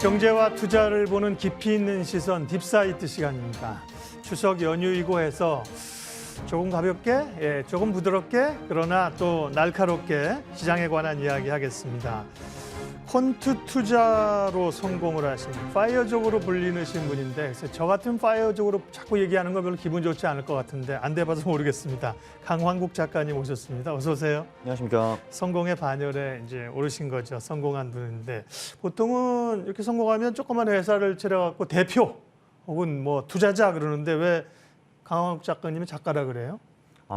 경제와 투자를 보는 깊이 있는 시선 딥사이트 시간입니다. 추석 연휴이고 해서 조금 가볍게, 조금 부드럽게 그러나 또 날카롭게 시장에 관한 이야기 하겠습니다. 퀀트 투자로 성공을 하신 파이어족으로 불리는 분인데 그래서 저 같은 파이어족으로 자꾸 얘기하는 거 별로 기분 좋지 않을 것 같은데 안 돼봐서 모르겠습니다. 강환국 작가님 오셨습니다. 어서 오세요. 안녕하십니까. 성공의 반열에 이제 오르신 거죠. 성공한 분인데 보통은 이렇게 성공하면 조그만 회사를 차려갖고 대표 혹은 뭐 투자자 그러는데 왜 강환국 작가님이 작가라 그래요?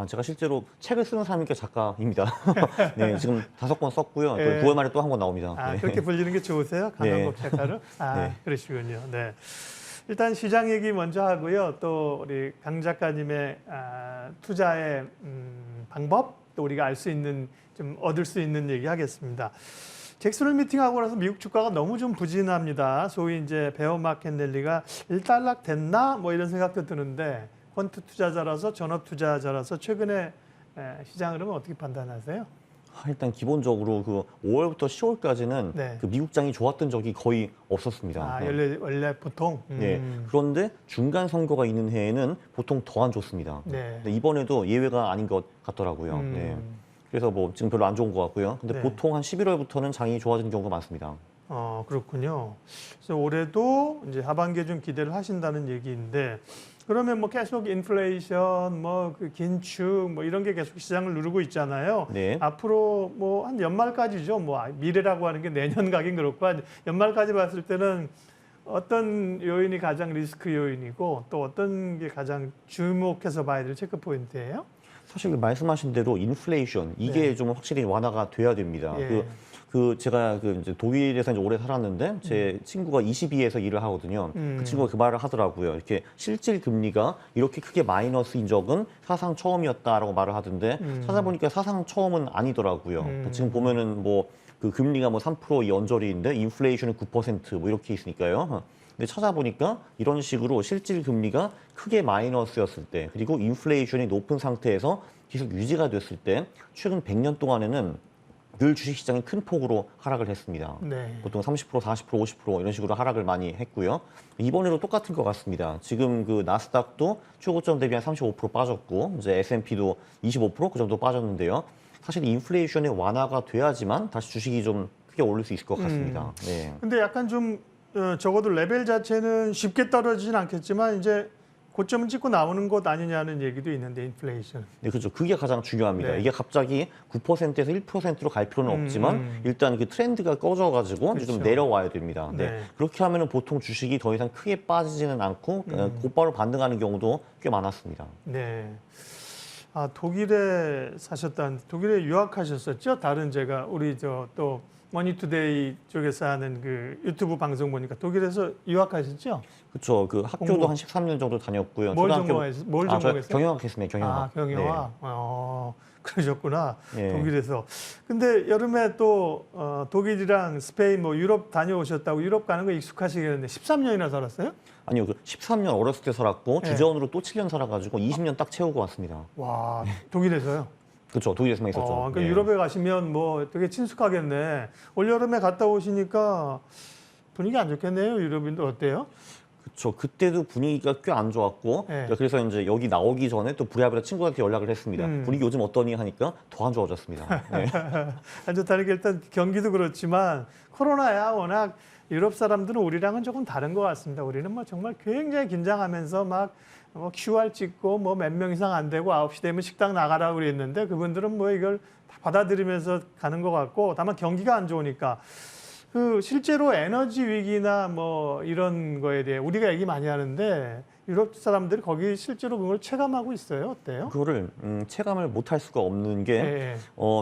제가 실제로 책을 쓰는 사람이니까 작가입니다. 네, 지금 5권 썼고요. 또 네. 9월 말에 또 한 권 나옵니다. 네. 그렇게 불리는 게 좋으세요? 강환국 작가를? 네. 그러시군요. 네. 일단 시장 얘기 먼저 하고요. 또 우리 강 작가님의 투자의 방법, 또 우리가 알 수 있는, 좀 얻을 수 있는 얘기 하겠습니다. 잭슨홀 미팅하고 나서 미국 주가가 너무 좀 부진합니다. 소위 이제 베어 마켓 랠리가 일단락 됐나? 뭐 이런 생각도 드는데 퀀트 투자자라서 전업 투자자라서 최근에 시장 흐름은 어떻게 판단하세요? 일단 기본적으로 그 5월부터 10월까지는 네. 그 미국장이 좋았던 적이 거의 없었습니다. 원래 보통? 네. 그런데 중간 선거가 있는 해에는 보통 더 안 좋습니다. 네. 근데 이번에도 예외가 아닌 것 같더라고요. 네. 그래서 뭐 지금 별로 안 좋은 것 같고요. 근데 네. 보통 한 11월부터는 장이 좋아지는 경우가 많습니다. 그렇군요. 그래서 올해도 이제 하반기에 좀 기대를 하신다는 얘기인데 그러면 뭐 계속 인플레이션, 뭐 그 긴축, 뭐 이런 게 계속 시장을 누르고 있잖아요. 네. 앞으로 뭐 한 연말까지죠. 뭐 미래라고 하는 게 내년 가긴 그렇고 한 연말까지 봤을 때는 어떤 요인이 가장 리스크 요인이고 또 어떤 게 가장 주목해서 봐야 될 체크 포인트예요? 사실 말씀하신 대로 인플레이션 이게 네. 좀 확실히 완화가 돼야 됩니다. 예. 제가 이제 독일에서 이제 오래 살았는데 제 친구가 22에서 일을 하거든요. 그 친구가 그 말을 하더라고요. 이렇게 실질 금리가 이렇게 크게 마이너스인 적은 사상 처음이었다라고 말을 하던데 찾아보니까 사상 처음은 아니더라고요. 지금 보면은 뭐 그 금리가 뭐 3% 연절이인데 인플레이션은 9%뭐 이렇게 있으니까요. 근데 찾아보니까 이런 식으로 실질 금리가 크게 마이너스였을 때 그리고 인플레이션이 높은 상태에서 계속 유지가 됐을 때 최근 100년 동안에는 늘 주식시장이 큰 폭으로 하락을 했습니다. 네. 보통 30%, 40%, 50% 이런 식으로 하락을 많이 했고요. 이번에도 똑같은 것 같습니다. 지금 그 나스닥도 최고점 대비 한 35% 빠졌고 이제 S&P도 25%그 정도 빠졌는데요. 사실 인플레이션의 완화가 돼야지만 다시 주식이 좀 크게 오를 수 있을 것 같습니다. 네. 근데 약간 좀 적어도 레벨 자체는 쉽게 떨어지진 않겠지만 이제 고점을 찍고 나오는 것 아니냐는 얘기도 있는데 인플레이션. 네, 그렇죠. 그게 가장 중요합니다. 네. 이게 갑자기 9%에서 1%로 갈 필요는 없지만 일단 그 트렌드가 꺼져가지고 이제 좀 그렇죠. 내려와야 됩니다. 네. 네. 그렇게 하면은 보통 주식이 더 이상 크게 빠지지는 않고 곧바로 반등하는 경우도 꽤 많았습니다. 네. 독일에 독일에 유학하셨었죠? 다른 제가 우리 또 머니투데이 쪽에서 하는 그 유튜브 방송 보니까 독일에서 유학하셨죠? 그렇죠. 그 학교도 공부. 한 13년 정도 다녔고요. 뭘 초등학교- 전공했어요? 저 경영학했습니다. 경영학. 경영학. 그러셨구나. 네. 독일에서. 근데 여름에 또 독일이랑 스페인, 뭐 유럽 다녀오셨다고 유럽 가는 거 익숙하시겠는데 13년이나 살았어요? 아니요, 그 13년 어렸을 때 살았고 네. 주재원으로 또 7년 살아가지고 20년 딱 채우고 왔습니다. 와, 독일에서요? 그렇죠. 독일에서만 있었죠. 그러니까 네. 유럽에 가시면 뭐 되게 친숙하겠네. 올 여름에 갔다 오시니까 분위기 안 좋겠네요. 유럽인들 어때요? 그렇죠. 그때도 분위기가 꽤 안 좋았고 네. 그래서 이제 여기 나오기 전에 또 부랴부랴 친구한테 연락을 했습니다. 분위기 요즘 어떠니 하니까 더 안 좋아졌습니다. 네. 안 좋다는 게 일단 경기도 그렇지만 코로나야 워낙 유럽 사람들은 우리랑은 조금 다른 것 같습니다. 우리는 뭐 정말 굉장히 긴장하면서 막 QR 찍고 뭐 몇 명 이상 안 되고 9시 되면 식당 나가라고 그랬는데 그분들은 뭐 이걸 다 받아들이면서 가는 것 같고 다만 경기가 안 좋으니까 그 실제로 에너지 위기나 뭐 이런 거에 대해 우리가 얘기 많이 하는데 유럽 사람들이 거기 실제로 그걸 체감하고 있어요. 어때요? 그거를 체감을 못 할 수가 없는 게 네.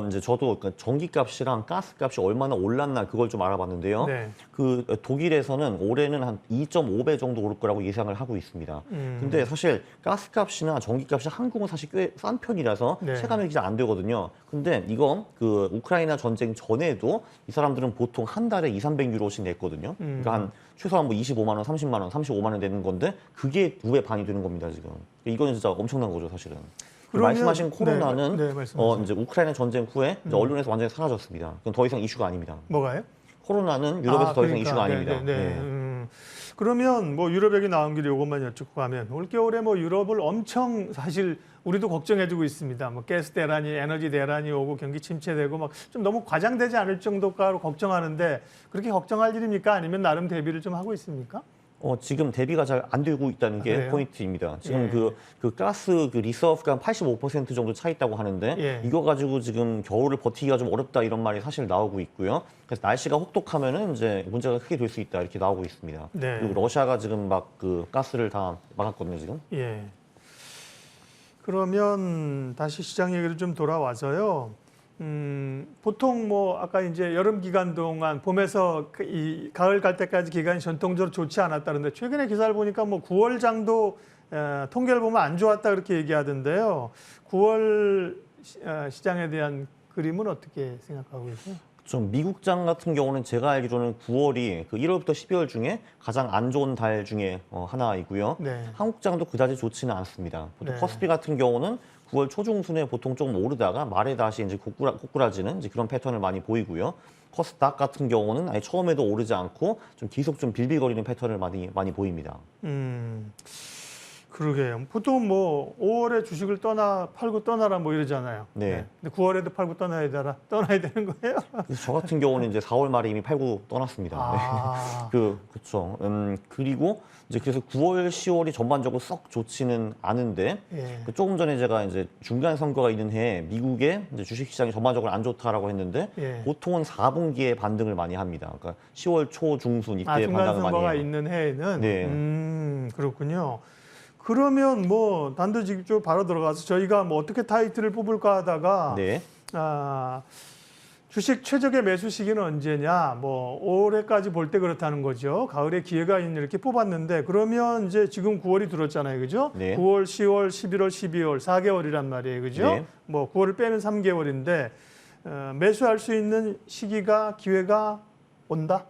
이제 저도 그 전기값이랑 가스값이 얼마나 올랐나 그걸 좀 알아봤는데요. 네. 그 독일에서는 올해는 한 2.5배 정도 오를 거라고 예상을 하고 있습니다. 근데 사실 가스값이나 전기값이 한국은 사실 꽤 싼 편이라서 네. 체감이 잘 안 되거든요. 근데 이거 그 우크라이나 전쟁 전에도 이 사람들은 보통 한 달에 200~300유로씩 냈거든요. 그러니까 한 최소한 뭐 25만 원, 30만 원, 35만 원 내는 건데 그게 2배 반이 되는 겁니다, 지금. 이거는 진짜 엄청난 거죠, 사실은. 그러면- 말씀하신 코로나는 네, 말씀하세요. 이제 우크라이나 전쟁 후에 이제 언론에서 완전히 사라졌습니다. 그건 더 이상 이슈가 아닙니다. 뭐가요? 코로나는 유럽에서 더 이상 그러니까. 이슈가 아닙니다. 네. 네. 그러면 뭐 유럽 얘기 나온 길에 이것만 여쭙고 가면 올겨울에 뭐 유럽을 엄청 사실 우리도 걱정해주고 있습니다. 뭐 가스 대란이 에너지 대란이 오고 경기 침체되고 막 좀 너무 과장되지 않을 정도까지 걱정하는데 그렇게 걱정할 일입니까? 아니면 나름 대비를 좀 하고 있습니까? 지금 대비가 잘 안 되고 있다는 게 그래요? 포인트입니다. 지금 예. 그 가스 그 리서브가 85% 정도 차 있다고 하는데 예. 이거 가지고 지금 겨울을 버티기가 좀 어렵다 이런 말이 사실 나오고 있고요. 그래서 날씨가 혹독하면은 이제 문제가 크게 될 수 있다 이렇게 나오고 있습니다. 네. 그리고 러시아가 지금 막 그 가스를 다 막았거든요, 지금. 예. 그러면 다시 시장 얘기를 좀 돌아와서요. 보통 뭐 아까 이제 여름 기간 동안 봄에서 이 가을 갈 때까지 기간이 전통적으로 좋지 않았다는데 최근에 기사를 보니까 뭐 9월장도 통계를 보면 안 좋았다 그렇게 얘기하던데요. 9월 시장에 대한 그림은 어떻게 생각하고 계세요? 좀 미국장 같은 경우는 제가 알기로는 9월이 그 1월부터 12월 중에 가장 안 좋은 달 중에 하나이고요. 네. 한국장도 그다지 좋지는 않습니다. 보통 네. 코스피 같은 경우는 9월 초중순에 보통 조금 오르다가 말에 다시 이제 꼬꾸라지는 이제 그런 패턴을 많이 보이고요. 코스닥 같은 경우는 아예 처음에도 오르지 않고 좀 계속 좀 빌빌거리는 패턴을 많이 보입니다. 그러게요. 보통 뭐 5월에 주식을 팔고 떠나라 뭐 이러잖아요. 네. 근데 9월에도 팔고 떠나야 되는 거예요? 그래서 저 같은 경우는 이제 4월 말에 이미 팔고 떠났습니다. 아, 그렇죠. 그리고 이제 그래서 9월, 10월이 전반적으로 썩 좋지는 않은데 예. 그 조금 전에 제가 이제 중간 선거가 있는 해에 미국의 이제 주식 시장이 전반적으로 안 좋다라고 했는데 예. 보통은 4분기에 반등을 많이 합니다. 그러니까 10월 초 중순 이때 중간 반등을 많이 선거가 해요. 있는 해에는 네. 그렇군요. 그러면 뭐 단도직입적으로 바로 들어가서 저희가 뭐 어떻게 타이틀을 뽑을까 하다가 네. 주식 최적의 매수 시기는 언제냐? 뭐 올해까지 볼 때 그렇다는 거죠. 가을에 기회가 있는 이렇게 뽑았는데 그러면 이제 지금 9월이 들었잖아요, 그죠? 네. 9월, 10월, 11월, 12월 4개월이란 말이에요, 그죠? 네. 뭐 9월을 빼면 3개월인데 매수할 수 있는 기회가 온다.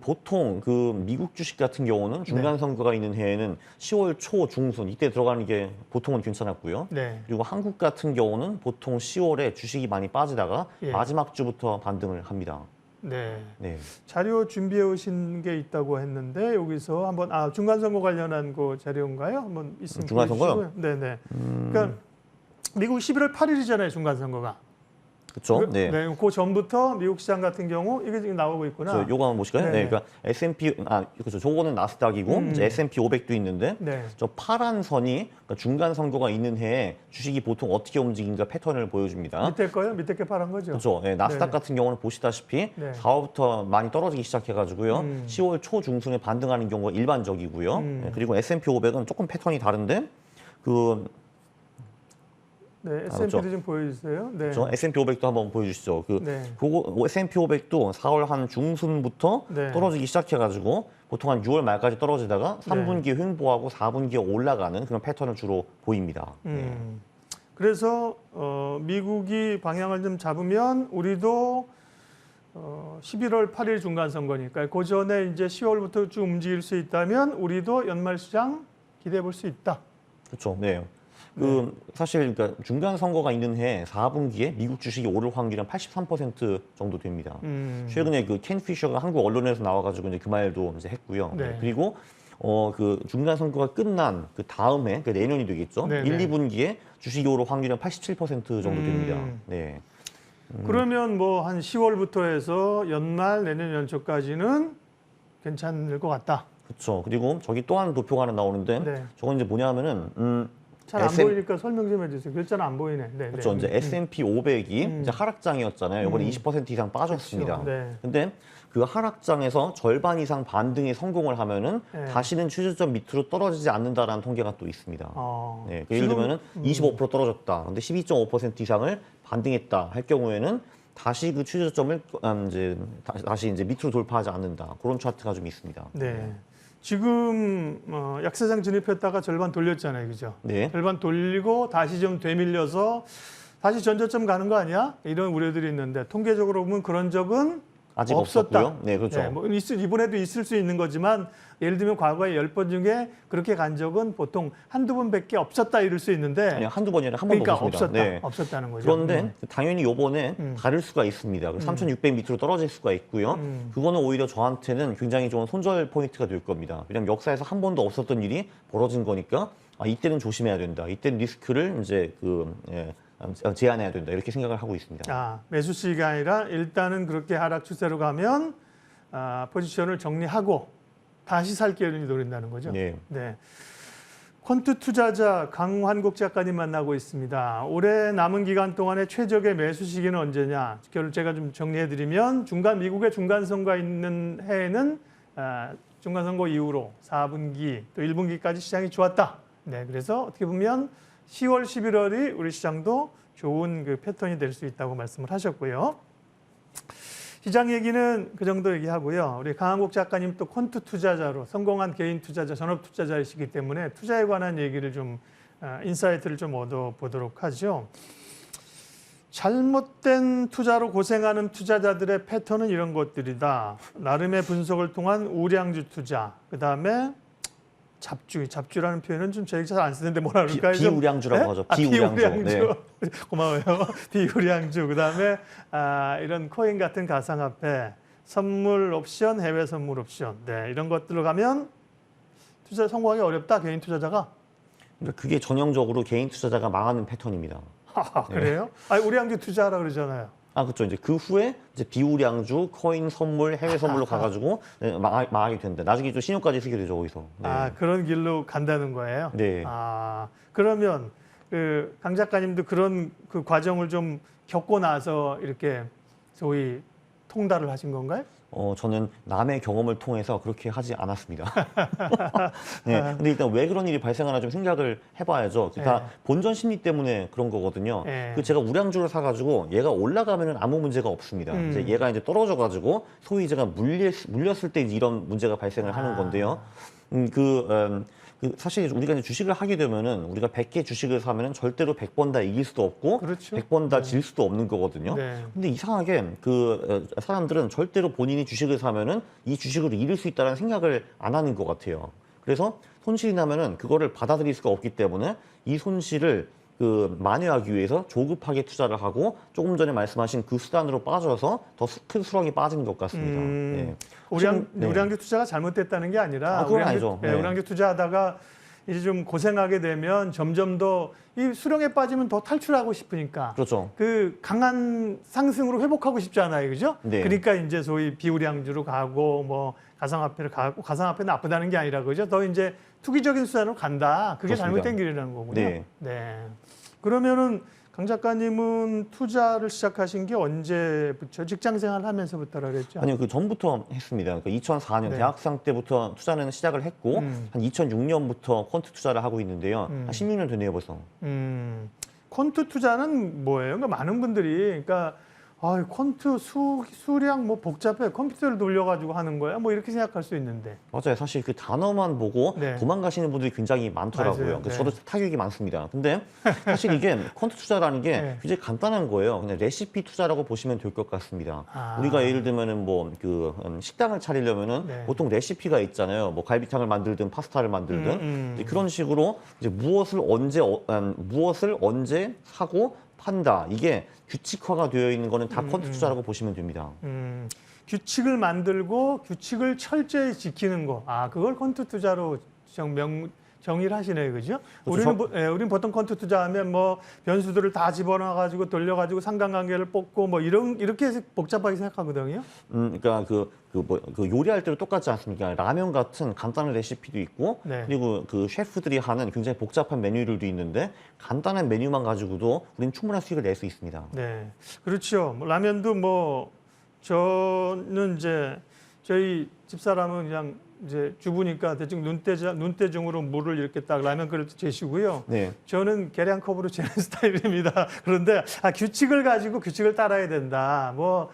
보통 그 미국 주식 같은 경우는 중간 선거가 있는 해에는 10월 초 중순 이때 들어가는 게 보통은 괜찮았고요. 네. 그리고 한국 같은 경우는 보통 10월에 주식이 많이 빠지다가 예. 마지막 주부터 반등을 합니다. 네. 네. 자료 준비해 오신 게 있다고 했는데 여기서 한번 중간 선거 관련한 그 자료인가요? 한번 있으면 중간 선거요? 보여주시고요. 네네. 그러니까 미국 11월 8일이잖아요, 중간 선거가. 그렇죠. 네. 네. 그 전부터 미국 시장 같은 경우 이게 지금 나오고 있구나. 요거 한번 보실까요? 네네. 네. 그러니까 S&P 그렇죠. 저거는 나스닥이고 이제 S&P 500도 있는데 네. 저 파란 선이 그러니까 중간 선거가 있는 해에 주식이 보통 어떻게 움직인가 패턴을 보여줍니다. 밑에 거요? 밑에 게 파란 거죠? 그렇죠. 네, 나스닥 네네. 같은 경우는 보시다시피 네. 4월부터 많이 떨어지기 시작해가지고요. 10월 초 중순에 반등하는 경우가 일반적이고요. 네, 그리고 S&P 500은 조금 패턴이 다른데 네, S&P도 좀 보여주세요. 네. 그렇죠. S&P 500도 한번 보여주시죠. 네. 그거 S&P 500도 4월 한 중순부터 네. 떨어지기 시작해가지고 보통 한 6월 말까지 떨어지다가 3분기에 횡보하고 4분기에 올라가는 그런 패턴을 주로 보입니다. 네. 그래서 미국이 방향을 좀 잡으면 우리도 11월 8일 중간 선거니까 그 전에 이제 10월부터 쭉 움직일 수 있다면 우리도 연말 시장 기대해 볼 수 있다. 그렇죠. 네. 사실 그러니까 중간 선거가 있는 해 4분기에 미국 주식이 오를 확률이 한 83% 정도 됩니다. 최근에 그 켄 피셔가 한국 언론에서 나와가지고 이제 그 말도 이제 했고요. 네. 그리고 그 중간 선거가 끝난 그 다음 해, 그 내년이 되겠죠. 네, 1, 네. 2분기에 주식이 오를 확률이 한 87% 정도 됩니다. 네. 그러면 뭐 한 10월부터 해서 연말 내년 연초까지는 괜찮을 것 같다. 그렇죠. 그리고 저기 또 한 도표가 하나 나오는데 네. 저건 이제 뭐냐면은 잘 안 보이니까 설명 좀 해주세요. 글자는 안 보이네. 네, 그렇죠. 네. 이제 S&P 500이 이제 하락장이었잖아요. 이번에 20% 이상 빠졌습니다. 그렇죠. 네. 근데 그 하락장에서 절반 이상 반등에 성공을 하면은 네. 다시는 최저점 밑으로 떨어지지 않는다라는 통계가 또 있습니다. 네, 그 예를 지금, 들면은 25% 떨어졌다. 근데 12.5% 이상을 반등했다 할 경우에는 다시 그 최저점을 다시 이제 밑으로 돌파하지 않는다. 그런 차트가 좀 있습니다. 네. 지금 약세장 진입했다가 절반 돌렸잖아요, 그죠? 네. 절반 돌리고 다시 좀 되밀려서 다시 전저점 가는 거 아니야? 이런 우려들이 있는데 통계적으로 보면 그런 적은 아직 없었다. 없었고요. 네, 그렇죠. 네, 뭐 이번에도 있을 수 있는 거지만 예를 들면 과거에 10번 중에 그렇게 간 적은 보통 한두 번밖에 없었다 이럴 수 있는데 아니요, 한두 번이 아니라 한 번도 그러니까 없었습니다. 없었다. 네. 없었다는 거죠. 그런데 당연히 요번에 다를 수가 있습니다. 3,600 밑으로 떨어질 수가 있고요. 그거는 오히려 저한테는 굉장히 좋은 손절 포인트가 될 겁니다. 왜냐하면 역사에서 한 번도 없었던 일이 벌어진 거니까 이때는 조심해야 된다. 이때는 리스크를 이제 제한해야 된다. 이렇게 생각을 하고 있습니다. 매수 시기가 아니라 일단은 그렇게 하락 추세로 가면 포지션을 정리하고 다시 살 기회를 노린다는 거죠. 네. 네. 퀀트 투자자 강환국 작가님 만나고 있습니다. 올해 남은 기간 동안의 최적의 매수 시기는 언제냐? 결을 제가 좀 정리해드리면 미국의 중간 선거가 있는 해에는 중간 선거 이후로 4분기 또 1분기까지 시장이 좋았다. 네, 그래서 어떻게 보면 10월, 11월이 우리 시장도 좋은 그 패턴이 될 수 있다고 말씀을 하셨고요. 시장 얘기는 그 정도 얘기하고요. 우리 강한국 작가님 또 퀀트 투자자로 성공한 개인 투자자, 전업 투자자이시기 때문에 투자에 관한 얘기를 좀 인사이트를 좀 얻어보도록 하죠. 잘못된 투자로 고생하는 투자자들의 패턴은 이런 것들이다. 나름의 분석을 통한 우량주 투자, 그다음에 잡주라는 표현은 좀 제가 잘 안 쓰는데 뭐라 그럴까요? 비우량주라고 하죠. 비우량주. 네. 고마워요. 비우량주. 그다음에 이런 코인 같은 가상화폐, 선물 옵션, 해외 선물 옵션. 네, 이런 것들로 가면 투자 성공하기 어렵다. 개인 투자자가. 그게 전형적으로 개인 투자자가 망하는 패턴입니다. 그래요? 우량주 투자하라 그러잖아요. 그렇죠. 이제 그 후에 이제 비우량주, 코인 선물, 해외 선물로 가가지고 망하게 된다. 나중에 좀 신용까지 쓰게 되죠, 거기서. 네. 그런 길로 간다는 거예요. 네. 그러면 강 작가님도 그런 그 과정을 좀 겪고 나서 이렇게 소위 통달을 하신 건가요? 저는 남의 경험을 통해서 그렇게 하지 않았습니다. 네, 근데 일단 왜 그런 일이 발생하나 좀 생각을 해봐야죠. 다 본전 심리 때문에 그런 거거든요. 제가 우량주를 사가지고 얘가 올라가면은 아무 문제가 없습니다. 이제 얘가 이제 떨어져가지고 소위 제가 물렸을 때 이런 문제가 발생을 하는 건데요. 사실 우리가 이제 주식을 하게 되면은 우리가 100개 주식을 사면은 절대로 100번 다 이길 수도 없고 그렇죠. 100번 다 질 수도 없는 거거든요. 네. 근데 이상하게 사람들은 절대로 본인이 주식을 사면은 이 주식을 잃을 수 있다는 생각을 안 하는 것 같아요. 그래서 손실이 나면은 그거를 받아들일 수가 없기 때문에 이 손실을 만회하기 위해서 조급하게 투자를 하고 조금 전에 말씀하신 그 수단으로 빠져서 더 큰 수렁이 빠진 것 같습니다. 네. 우량주 투자가 잘못됐다는 게 아니라 그건 아니죠. 네. 우량주 투자하다가 이제 좀 고생하게 되면 점점 더 이 수렁에 빠지면 더 탈출하고 싶으니까 그렇죠. 그 강한 상승으로 회복하고 싶잖아요, 그죠? 네. 그러니까 이제 소위 비우량주로 가고 뭐 가상화폐로 가고 가상화폐는 나쁘다는 게 아니라 그죠? 더 이제 투기적인 수단으로 간다. 그게 그렇습니다. 잘못된 길이라는 거군요. 네. 그러면은 강 작가님은 투자를 시작하신 게 언제부터 직장 생활 하면서부터라 그랬죠? 아니요, 그 전부터 했습니다. 그러니까 2004년 네. 대학생 때부터 투자는 시작을 했고 한 2006년부터 퀀트 투자를 하고 있는데요. 한 16년 되네요, 벌써. 퀀트 투자는 뭐예요? 그러니까 많은 분들이 그러니까 퀀트 수량 뭐 복잡해 컴퓨터를 돌려가지고 하는 거야 뭐 이렇게 생각할 수 있는데 맞아요. 사실 그 단어만 보고 네. 도망가시는 분들이 굉장히 많더라고요. 맞아요. 네. 저도 타격이 많습니다. 근데 사실 이게 퀀트 투자라는 게 네. 굉장히 간단한 거예요. 그냥 레시피 투자라고 보시면 될 것 같습니다. 우리가 예를 들면은 뭐 식당을 차리려면은 네. 보통 레시피가 있잖아요. 뭐 갈비탕을 만들든 파스타를 만들든 이제 그런 식으로 이제 무엇을 언제 사고 판다. 이게 규칙화가 되어 있는 거는 다 퀀트 투자라고 보시면 됩니다. 규칙을 만들고 규칙을 철저히 지키는 거. 그걸 퀀트 투자로 정의를 하시네요, 그죠? 그렇죠. 우리는 보통 퀀트 투자하면 뭐 변수들을 다 집어넣어가지고 돌려가지고 상관관계를 뽑고 뭐 이렇게 복잡하게 생각하거든요. 그러니까 그 요리할 때도 똑같지 않습니까? 라면 같은 간단한 레시피도 있고 네. 그리고 그 셰프들이 하는 굉장히 복잡한 메뉴들도 있는데 간단한 메뉴만 가지고도 우리는 충분한 수익을 낼 수 있습니다. 네, 그렇죠. 뭐 라면도 뭐 저는 이제 저희 집사람은 그냥 이제 주부니까 대충 눈대중으로 물을 이렇게 딱 라면 그릇 재시고요. 네. 저는 계량컵으로 재는 스타일입니다. 그런데 규칙을 가지고 규칙을 따라야 된다. 뭐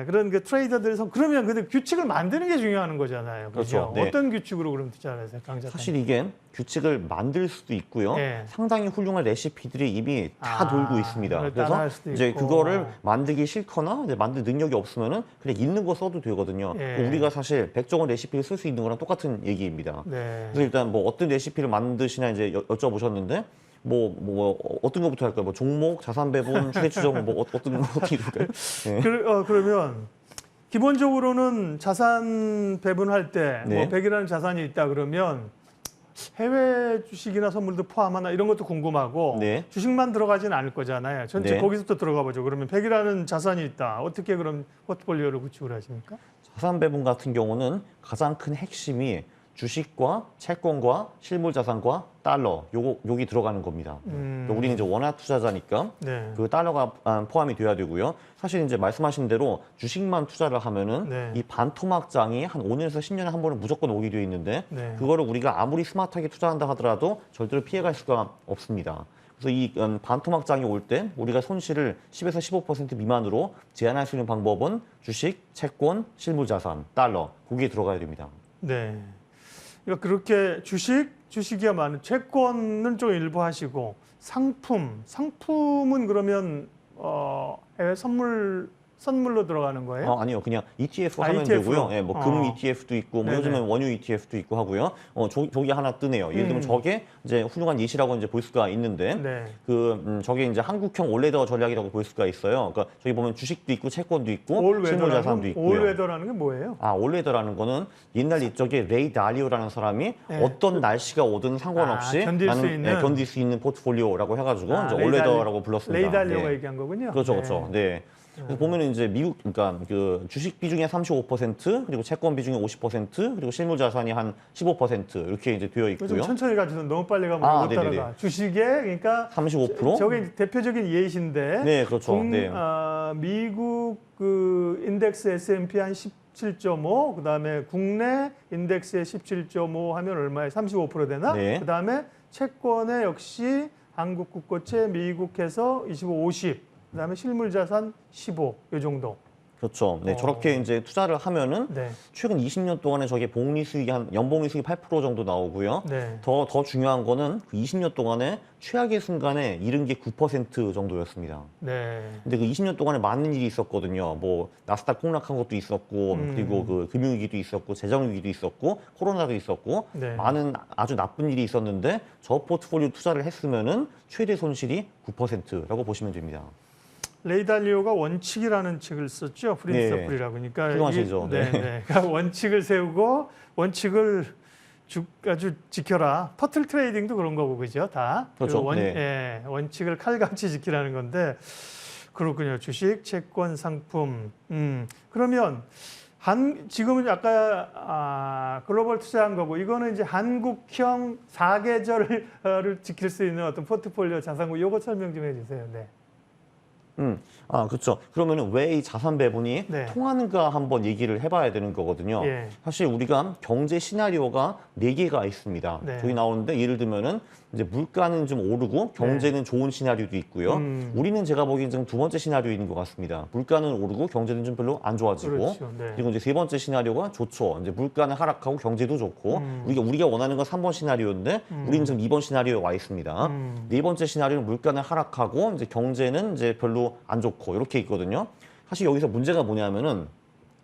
그런 그 트레이더들에서 그러면 근데 규칙을 만드는 게 중요한 거잖아요. 그렇죠? 그렇죠. 네. 어떤 규칙으로 그럼 투자를 하세요, 강 작가님? 사실 이게 규칙을 만들 수도 있고요. 예. 상당히 훌륭한 레시피들이 이미 다 돌고 있습니다. 그걸 그래서 따라할 수도 이제 있고. 그거를 만들기 싫거나 이제 만들 능력이 없으면은 그냥 있는 거 써도 되거든요. 예. 우리가 사실 100종의 레시피를 쓸 수 있는 거랑 똑같은 얘기입니다. 네. 그래서 일단 뭐 어떤 레시피를 만드시냐 이제 여쭤보셨는데 어떤 것부터 할까요? 뭐 종목, 자산 배분, 추계 추정 뭐 어떤 거 어떻게 될까요? 네. 그러면 기본적으로는 자산 배분할 때 뭐 네. 100이라는 자산이 있다 그러면 해외 주식이나 선물도 포함하나 이런 것도 궁금하고 네. 주식만 들어가지는 않을 거잖아요. 전체 네. 거기서부터 들어가 보죠. 그러면 100이라는 자산이 있다. 어떻게 그럼 포트폴리오를 구축을 하십니까? 자산 배분 같은 경우는 가장 큰 핵심이 주식과 채권과 실물 자산과 달러 여기 들어가는 겁니다. 우리는 이제 원화 투자자니까 네. 그 달러가 포함이 돼야 되고요. 사실 이제 말씀하신 대로 주식만 투자를 하면은 네. 이 반토막장이 한 5년에서 10년에 한 번은 무조건 오게 되어 있는데 네. 그거를 우리가 아무리 스마트하게 투자한다 하더라도 절대로 피해갈 수가 없습니다. 그래서 이 반토막장이 올 때 우리가 손실을 10에서 15% 미만으로 제한할 수 있는 방법은 주식, 채권, 실물 자산, 달러 거기에 들어가야 됩니다. 네. 그러니까 그렇게 주식이야 많은 채권은 좀 일부 하시고 상품은 그러면 해외 선물로 들어가는 거예요? 아니요, 그냥 ETF 하면 ETF 로? 되고요. 예, 뭐 금 ETF도 있고, 뭐 네네. 요즘은 원유 ETF도 있고 하고요. 저기 하나 뜨네요. 예를 들면 저게 이제 훌륭한 예시라고 이제 볼 수가 있는데, 네. 저게 이제 한국형 올레더 전략이라고 볼 수가 있어요. 그러니까 저기 보면 주식도 있고, 채권도 있고, 실물 자산도 있고요. 올웨더라는 게 뭐예요? 올레더라는 거는 옛날 이쪽에 레이 달리오라는 사람이 네. 어떤 날씨가 오든 상관없이 견딜 수 있는? 견딜 수 있는 포트폴리오라고 해가지고 이제 레이 올레더라고 불렀습니다. 레이 달리오가 네. 얘기한 거군요. 그렇죠, 그렇죠. 네. 그래서 보면은 이제 미국, 그러니까 그 주식 비중이 35%, 그리고 채권 비중이 50%, 그리고 실물 자산이 한 15% 이렇게 이제 되어 좀 있고요. 천천히 가주서 너무 빨리 가면 못 네네네. 따라가. 주식에 그러니까 35%? 저게 이제 대표적인 예시인데. 네, 그렇죠. 네. 미국 그 인덱스 S&P 한 17.5, 그다음에 국내 인덱스의 17.5 하면 얼마에 35% 되나? 네. 그다음에 채권에 역시 한국 국고채, 미국해서 25, 50. 그다음에 실물 자산 15. 요 정도. 그렇죠. 네, 저렇게 이제 투자를 하면은 네. 최근 20년 동안에 저게 복리 수익이 연봉리 수익이 8% 정도 나오고요. 네. 더 중요한 거는 그 20년 동안에 최악의 순간에 이른 게 9% 정도였습니다. 네. 근데 그 20년 동안에 많은 일이 있었거든요. 뭐 나스닥 폭락한 것도 있었고, 그리고 그 금융위기도 있었고, 재정위기도 있었고, 코로나도 있었고, 네. 많은 아주 나쁜 일이 있었는데 저 포트폴리오 투자를 했으면은 최대 손실이 9%라고 보시면 됩니다. 레이 달리오가 원칙이라는 책을 썼죠. 프린서플이라고. 그러니까 훌륭하시죠. 네, 네. 그러니까 원칙을 세우고 원칙을 아주 지켜라. 퍼틀 트레이딩도 그런 거고 그죠? 다. 그렇죠. 원칙을 칼같이 지키라는 건데 그렇군요. 주식, 채권, 상품. 그러면 지금은 아까 글로벌 투자한 거고 이거는 이제 한국형 4계절을 지킬 수 있는 어떤 포트폴리오 자산구 요거 설명 좀 해주세요. 네. 그렇죠. 그러면은 왜 이 자산 배분이 네. 통하는가 한번 얘기를 해봐야 되는 거거든요. 예. 사실 우리가 경제 시나리오가 4개가 있습니다. 네. 저기 나오는데 예를 들면은 이제 물가는 좀 오르고 경제는 좋은 시나리오도 있고요. 우리는 제가 보기엔 좀 두 번째 시나리오인 것 같습니다. 물가는 오르고 경제는 좀 별로 안 좋아지고 그렇죠. 네. 그리고 이제 세 번째 시나리오가 좋죠. 이제 물가는 하락하고 경제도 좋고 우리가 원하는 건 3번 시나리오인데 우리는 지금 2번 시나리오에 와 있습니다. 네 번째 시나리오는 물가는 하락하고 이제 경제는 이제 별로 안 좋고 이렇게 있거든요. 사실 여기서 문제가 뭐냐면은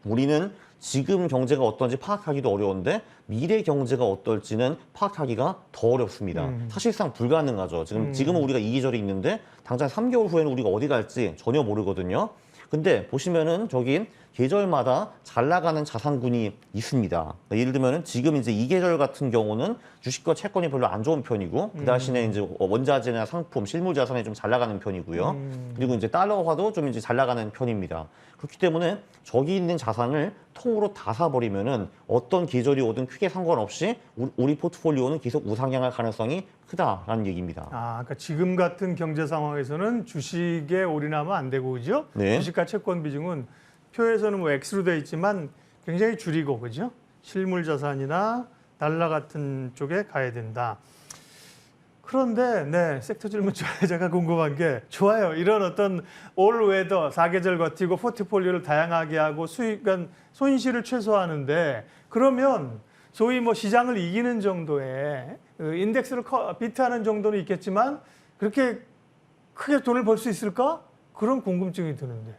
우리는 지금 경제가 어떤지 파악하기도 어려운데 미래 경제가 어떨지는 파악하기가 더 어렵습니다. 사실상 불가능하죠. 지금은 우리가 이 계절이 있는데 당장 3개월 후에는 우리가 어디 갈지 전혀 모르거든요. 근데 보시면은 저기 계절마다 잘 나가는 자산군이 있습니다. 그러니까 예를 들면은 지금 이제 이 계절 같은 경우는 주식과 채권이 별로 안 좋은 편이고 그 대신에 이제 원자재나 상품, 실물 자산이 좀 잘 나가는 편이고요. 그리고 이제 달러화도 좀 이제 잘 나가는 편입니다. 그렇기 때문에 저기 있는 자산을 통으로 다 사버리면은 어떤 계절이 오든 크게 상관없이 우리 포트폴리오는 계속 우상향할 가능성이 크다라는 얘기입니다. 그러니까 지금 같은 경제 상황에서는 주식에 올인하면 안 되고 그죠? 네. 주식과 채권 비중은 표에서는 뭐 X로 되어 있지만 굉장히 줄이고 그죠? 실물 자산이나 달러 같은 쪽에 가야 된다. 그런데 네, 섹터 질문 좋아요. 제가 궁금한 게 좋아요. 이런 어떤 올웨더 사계절 버티고 포트폴리오를 다양하게 하고 수익, 그러니까 손실을 최소화하는데 그러면 소위 뭐 시장을 이기는 정도의 인덱스를 비트하는 정도는 있겠지만 그렇게 크게 돈을 벌 수 있을까? 그런 궁금증이 드는데.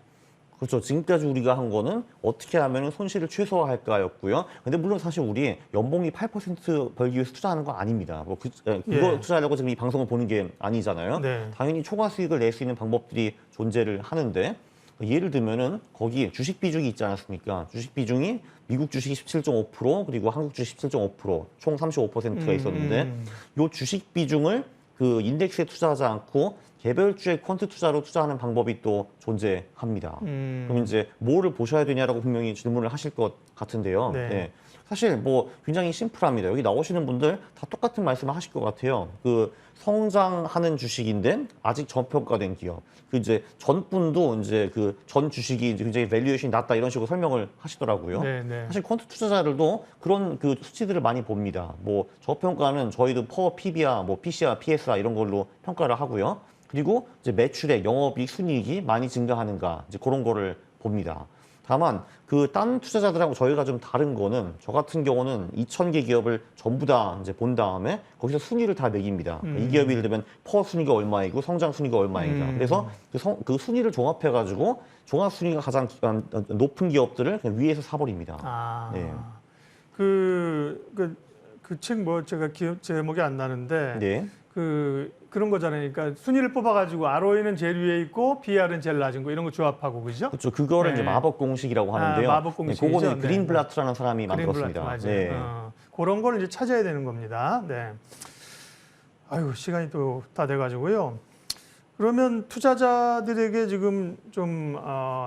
그렇죠. 지금까지 우리가 한 거는 어떻게 하면 손실을 최소화할까였고요. 근데 물론 사실 우리 연봉이 8% 벌기 위해서 투자하는 거 아닙니다. 뭐 그거 예. 투자하려고 지금 이 방송을 보는 게 아니잖아요. 네. 당연히 초과 수익을 낼 수 있는 방법들이 존재를 하는데 예를 들면은 거기 주식 비중이 있지 않았습니까? 주식 비중이 미국 주식이 17.5% 그리고 한국 주식 17.5%총 35%가 있었는데 요 주식 비중을 그 인덱스에 투자하지 않고 개별주의 퀀트 투자로 투자하는 방법이 또 존재합니다. 그럼 이제 뭐를 보셔야 되냐라고 분명히 질문을 하실 것 같은데요. 네. 네. 사실 뭐 굉장히 심플합니다. 여기 나오시는 분들 다 똑같은 말씀을 하실 것 같아요. 그 성장하는 주식인데 아직 저평가된 기업. 그 이제 전 분도 이제 그 전 주식이 이제 굉장히 밸류에이션이 낮다 이런 식으로 설명을 하시더라고요. 네, 네. 사실 퀀트 투자자들도 그런 그 수치들을 많이 봅니다. 뭐 저평가는 저희도 퍼 PBR, 뭐 PCR, PSR 이런 걸로 평가를 하고요. 그리고 이제 매출액, 영업이익, 순이익이 많이 증가하는가 이제 그런 거를 봅니다. 다만 그 딴 투자자들하고 저희가 좀 다른 거는 저 같은 경우는 2,000개 기업을 전부 다 이제 본 다음에 거기서 순위를 다 매깁니다. 이 기업이 예를 들면 퍼 순위가 얼마이고 성장 순위가 얼마이다. 그래서 그 순위를 종합해 가지고 종합 순위가 가장 높은 기업들을 그냥 위에서 사버립니다. 아, 네. 그 책 뭐 제가 기억 제목이 안 나는데 네. 그런 거잖아요. 그러니까 순위를 뽑아가지고 ROE는 제일 위에 있고 BR은 제일 낮은 거 이런 거 조합하고 그죠? 그렇죠. 그거를 네. 이제 마법 공식이라고 하는데요. 마법 공식이죠. 그거는 네. 그린블라트라는 사람이 만들었습니다. 맞아요. 네. 그런 걸 이제 찾아야 되는 겁니다. 네. 아유 시간이 또 다 돼가지고요. 그러면 투자자들에게 지금 좀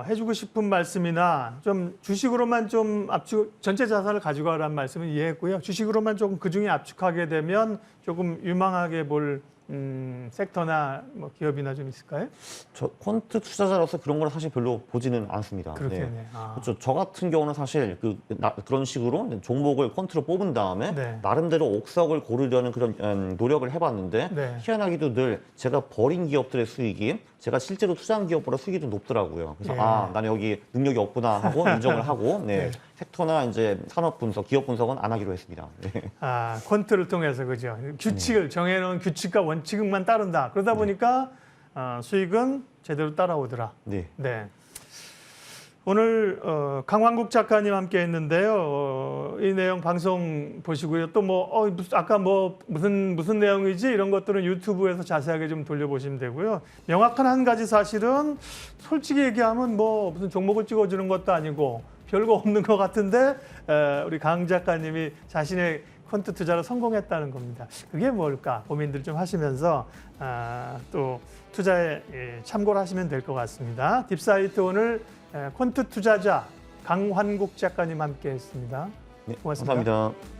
해주고 싶은 말씀이나 좀 주식으로만 좀 전체 자산을 가지고 가라는 말씀은 이해했고요. 주식으로만 조금 그 중에 압축하게 되면 조금 유망하게 볼 섹터나 뭐 기업이나 좀 있을까요? 저 퀀트 투자자로서 그런 걸 사실 별로 보지는 않습니다. 그렇겠네요. 그렇죠. 저 같은 경우는 사실 그런 식으로 종목을 퀀트로 뽑은 다음에 네. 나름대로 옥석을 고르려는 그런 노력을 해봤는데 네. 희한하기도 늘 제가 버린 기업들의 수익이 제가 실제로 투자한 기업보다 수익이 좀 높더라고요. 그래서 예. 나는 여기 능력이 없구나 하고 인정을 하고 네. 섹터나 이제 산업 분석, 기업 분석은 안 하기로 했습니다. 네. 퀀트를 통해서 그죠. 규칙을 정해놓은 규칙과 원칙만 따른다. 그러다 보니까 수익은 제대로 따라오더라. 네. 네. 오늘 강환국 작가님 함께 했는데요. 이 내용 방송 보시고요. 또 뭐 아까 뭐 무슨 내용이지 이런 것들은 유튜브에서 자세하게 좀 돌려보시면 되고요. 명확한 한 가지 사실은 솔직히 얘기하면 뭐 무슨 종목을 찍어주는 것도 아니고 별거 없는 것 같은데 우리 강 작가님이 자신의 퀀트 투자로 성공했다는 겁니다. 그게 뭘까 고민들 좀 하시면서 또 투자에 참고를 하시면 될 것 같습니다. 딥사이트 오늘 퀀트 투자자 강환국 작가님 함께했습니다. 네, 고맙습니다. 감사합니다.